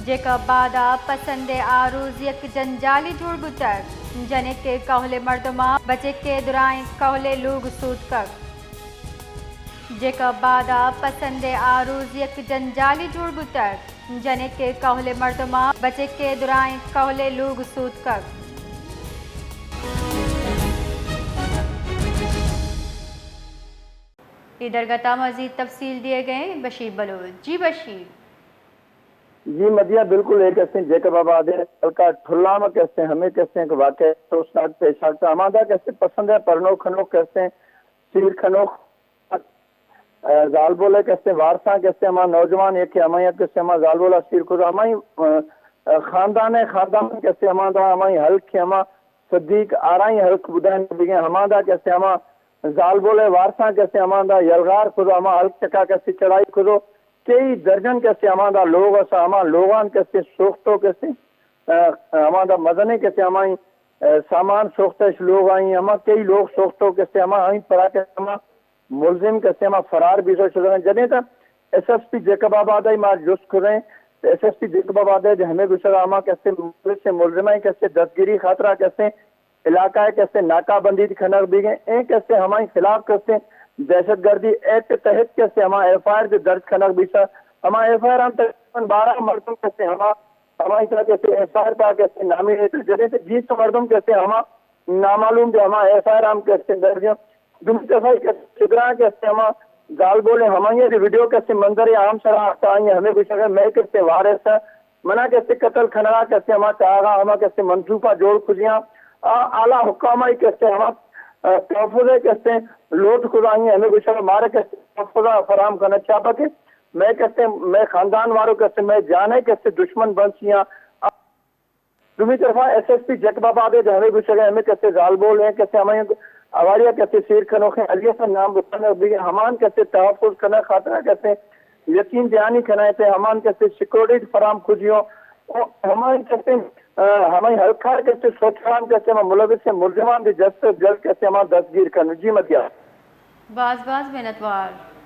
जेका बादा पसंद आरूज यक जंजाली जुड़ बुतर जने के कहले मर्दमा बचे के दुराए कहले लोग सूद कक जेका बादा पसंद आरूज यक जंजाली जुड़ बुतर जने के कहले मर्दमा बचे के दुराए कहले लोग सूद कक। इधर गता मजीद तफसील दिए गए बशीर बलोच। जी बशीर। जी मदिया बिल्कुल एक कैसे जेकब आबाद हल्का ठुल्ला में कैसे हमें कैसे वाक़ तो साथ पेश आता हमारा कैसे पसंद है परनो खनो कैसे सीर खनो जाल बोले कैसे वारसा कैसे हमारा नौजवान एक हमारे कैसे हमारा जाल बोला सीर को हमारी खानदान कैसे हमारा हमारी हल्क हमा सदीक आराई हल्क बुदान हमारा कैसे हमारा जाल बोले वारसा कैसे हमारा यलगार खुद हमारा हल्क चका कैसे चढ़ाई खुदो कई दर्जन कैसे हमारा लोग हमारा लोगान कैसे सोख्तो कैसे हमारा मदने कैसे हमारी सामान सोखते लोग आई हमारा कई लोग सोख्तो कैसे हमारा पड़ा कैसे हमारा मुलजिम कैसे हमारा फरार भी सो चुके हैं जने तक SSP जेकबाबाद मार जुस करें SSP जेकबाबाद हमें गुजरा हमारा कैसे से मुलजिम कैसे दस्तगिरी खातरा कैसे इलाका कैसे नाकाबंदी खनक भी गए कैसे हमारे खिलाफ कैसे दहशत गर्दी एक्ट तहत कैसे हमारा FIR दर्ज खनक भी सर हमारा FIR हम तकरीबन 12 मर्दों कैसे हमारी तरह कैसे FIR पा कैसे नामी रहते जैसे से 20 मर्दों कैसे हमारा नामालूम जो हमारा FIR हम कैसे दर्ज दूसरी दफा शिकरा कैसे हमारा गाल बोले हमारे वीडियो कैसे मंजर आम सरा आता हमें कुछ अगर मैं कैसे वारिस मना कैसे कत्ल खनरा कैसे हमारा चाहा हमारा कैसे मंसूबा जोड़ खुजियाँ आला हुक्कामा कैसे हमारा तहफ़ुज़ कैसे लोट खुदाई हमें कुछ मारे कैसे तहफ़ुज़ फराम करना चाह के मैं कैसे मैं खानदान वालों कैसे मैं जाने कैसे दुश्मन बंसियाँ दूसरी तरफा SSP जेकबाबाद हमें कुछ हमें कैसे जाल बोल हैं कैसे हमें अवारिया कैसे शेर खनोखे अलिया से नाम बुतन हमान कैसे तहफ़ुज़ करना खातरा कैसे यकीन दयानी खनाए थे हमान कैसे सिक्योरिटी फराम खुजियों हमारे कैसे हमारी हल्का कैसे सोचान कैसे हम मुलविस से मुलजिमान भी जल्द से जल्द कैसे हमारा दस्तगीर करना। जी मदिया बाज मेहनतवार।